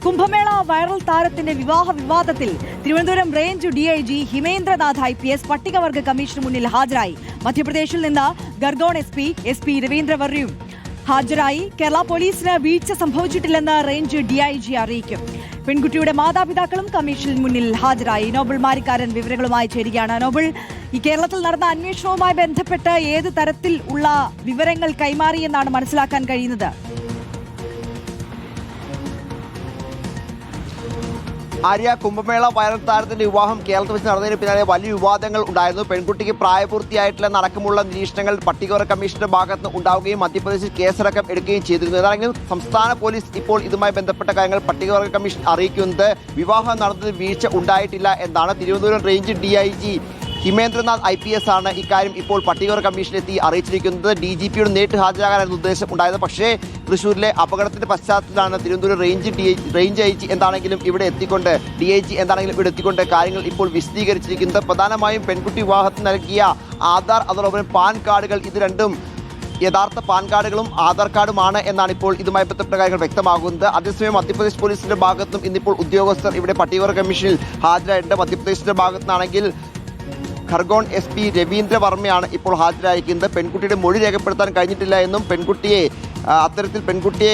Kumbh Mela viral താരത്തിന്റെ വിവാഹ വിവാദത്തിൽ Thiruvananthapuram range DIG Himendranath IPS പട്ടികവർഗ കമ്മീഷന് മുന്നിൽ ഹാജരായി. മധ്യപ്രദേശിൽ നിന്ന് ഗർഗോൺ SP രവീന്ദ്ര വർമ്മയും ഹാജരായി. കേരള പോലീസിന് വീഴ്ച സംഭവിച്ചിട്ടില്ലെന്ന് റേഞ്ച് DIG അറിയിക്കും. പെൺകുട്ടിയുടെ മാതാപിതാക്കളും കമ്മീഷന് മുന്നിൽ ഹാജരായി. നോബിൾ മാരിക്കാരൻ വിവരങ്ങളുമായി ചേരുകയാണ്. നോബിൾ, ഈ കേരളത്തിൽ നടന്ന അന്വേഷണവുമായി ബന്ധപ്പെട്ട് ഏത് തരത്തിൽ ഉള്ള വിവരങ്ങൾ കൈമാറിയെന്നാണ് മനസ്സിലാക്കാൻ കഴിയുന്നത്? ആര്യ, കുംഭമേള വൈറൽ താരത്തിന്റെ വിവാഹം കേരളത്തിൽ വെച്ച് നടന്നതിന് പിന്നാലെ വലിയ വിവാദങ്ങൾ ഉണ്ടായിരുന്നു. പെൺകുട്ടിക്ക് പ്രായപൂർത്തിയായിട്ടില്ലെന്ന അടക്കമുള്ള നിരീക്ഷണങ്ങൾ പട്ടികവർഗ കമ്മീഷന്റെ ഭാഗത്ത് ഉണ്ടാവുകയും മധ്യപ്രദേശിൽ കേസടക്കം എടുക്കുകയും ചെയ്തിരുന്നു. ഏതാണെങ്കിലും സംസ്ഥാന പോലീസ് ഇപ്പോൾ ഇതുമായി ബന്ധപ്പെട്ട കാര്യങ്ങൾ പട്ടികവർഗ കമ്മീഷൻ അറിയിക്കുന്നത് വിവാഹം നടന്നതിൽ വീഴ്ച ഉണ്ടായിട്ടില്ല എന്നാണ്. Thiruvananthapuram range DIG Himendranath IPS ആണ് ഇക്കാര്യം ഇപ്പോൾ പട്ടികവർഗ കമ്മീഷനിലെത്തി അറിയിച്ചിരിക്കുന്നത്. DGPയുടെ നേരിട്ട് ഹാജരാകാനായിരുന്നു ഉദ്ദേശം ഉണ്ടായത്. പക്ഷേ തൃശ്ശൂരിലെ അപകടത്തിന്റെ പശ്ചാത്തലത്തിലാണ് തിരുവനന്തപുരം റേഞ്ച് IG എന്താണെങ്കിലും ഇവിടെ എത്തിക്കൊണ്ട് DIG എന്താണെങ്കിലും ഇവിടെ എത്തിക്കൊണ്ട് കാര്യങ്ങൾ ഇപ്പോൾ വിശദീകരിച്ചിരിക്കുന്നത്. പ്രധാനമായും പെൺകുട്ടി വിവാഹത്തിന് നൽകിയ ആധാർ, അതോടൊപ്പം പാൻ കാർഡുകൾ, ഇത് രണ്ടും യഥാർത്ഥ പാൻ കാർഡുകളും ആധാർ കാർഡുമാണ് എന്നാണ് ഇപ്പോൾ ഇതുമായി ബന്ധപ്പെട്ട കാര്യങ്ങൾ വ്യക്തമാകുന്നത്. അതേസമയം മധ്യപ്രദേശ് പോലീസിന്റെ ഭാഗത്തും ഇന്നിപ്പോൾ ഉദ്യോഗസ്ഥർ ഇവിടെ പട്ടികവർഗ കമ്മീഷനിൽ ഹാജരായിട്ടുണ്ട്. മധ്യപ്രദേശിന്റെ ഭാഗത്തുനിന്നാണെങ്കിൽ ഖർഗോൺ SP രവീന്ദ്ര വർമ്മയാണ് ഇപ്പോൾ ഹാജരായിരിക്കുന്നത്. പെൺകുട്ടിയുടെ മൊഴി രേഖപ്പെടുത്താൻ കഴിഞ്ഞിട്ടില്ല എന്നും അത്തരത്തിൽ പെൺകുട്ടിയെ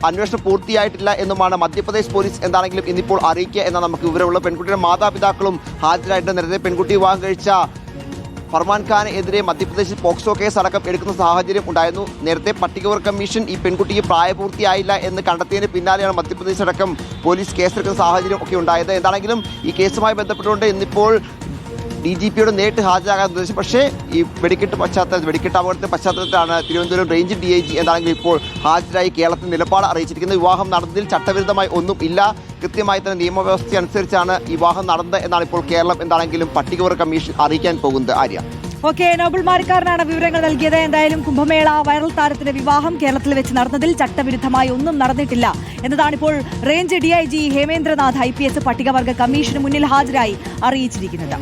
അന്വേഷണം പൂർത്തിയായിട്ടില്ല എന്നുമാണ് മധ്യപ്രദേശ് പോലീസ് എന്താണെങ്കിലും ഇന്നിപ്പോൾ അറിയിക്കുക എന്നാണ് നമുക്ക് വിവരമുള്ളത്. പെൺകുട്ടിയുടെ മാതാപിതാക്കളും ഹാജരായിട്ട് നേരത്തെ പെൺകുട്ടി വിവാഹം കഴിച്ച ഫർമാൻ ഖാനെതിരെ മധ്യപ്രദേശിൽ പോക്സോ കേസ് അടക്കം എടുക്കുന്ന സാഹചര്യം ഉണ്ടായിരുന്നു. നേരത്തെ പട്ടികവർഗ കമ്മീഷൻ ഈ പെൺകുട്ടിക്ക് പ്രായപൂർത്തിയായില്ല എന്ന് കണ്ടെത്തിയതിന് പിന്നാലെയാണ് മധ്യപ്രദേശ് അടക്കം പോലീസ് കേസെടുക്കുന്ന സാഹചര്യം ഒക്കെ ഉണ്ടായത്. എന്താണെങ്കിലും ഈ കേസുമായി ബന്ധപ്പെട്ടുകൊണ്ട് ഇന്നിപ്പോൾ DGPയുടെ നേരിട്ട് ഹാജരാകാൻ ഉദ്ദേശിച്ചു. പക്ഷേ ഈ വെടിക്കെട്ട് അപകടത്തിന്റെ പശ്ചാത്തലത്തിലാണ് തിരുവനന്തപുരം റേഞ്ച് DIG എന്താണെങ്കിലും ഇപ്പോൾ ഹാജരായി കേരളത്തിൽ നിലപാട് അറിയിച്ചിരിക്കുന്നത്. വിവാഹം നടന്നതിൽ ചട്ടവിരുദ്ധമായി ഒന്നും ഇല്ല, കൃത്യമായി തന്നെ നിയമവ്യവസ്ഥ അനുസരിച്ചാണ് വിവാഹം നടന്നത് എന്നാണ് ഇപ്പോൾ കേരളം എന്താണെങ്കിലും പട്ടികവർഗ കമ്മീഷൻ അറിയിക്കാൻ പോകുന്നത്. ആര്യ, ഓക്കെ, നോബിൾ മാരിക്കാരനാണ് വിവരങ്ങൾ നൽകിയത്. എന്തായാലും കുംഭമേള വൈറൽ താരത്തിന്റെ വിവാഹം കേരളത്തിൽ വെച്ച് നടന്നതിൽ ചട്ടവിരുദ്ധമായി ഒന്നും നടന്നിട്ടില്ല എന്നതാണിപ്പോൾ റേഞ്ച് DIG ഹേമേന്ദ്രനാഥ് IPS പട്ടികവർഗ കമ്മീഷന് മുന്നിൽ ഹാജരായി അറിയിച്ചിരിക്കുന്നത്.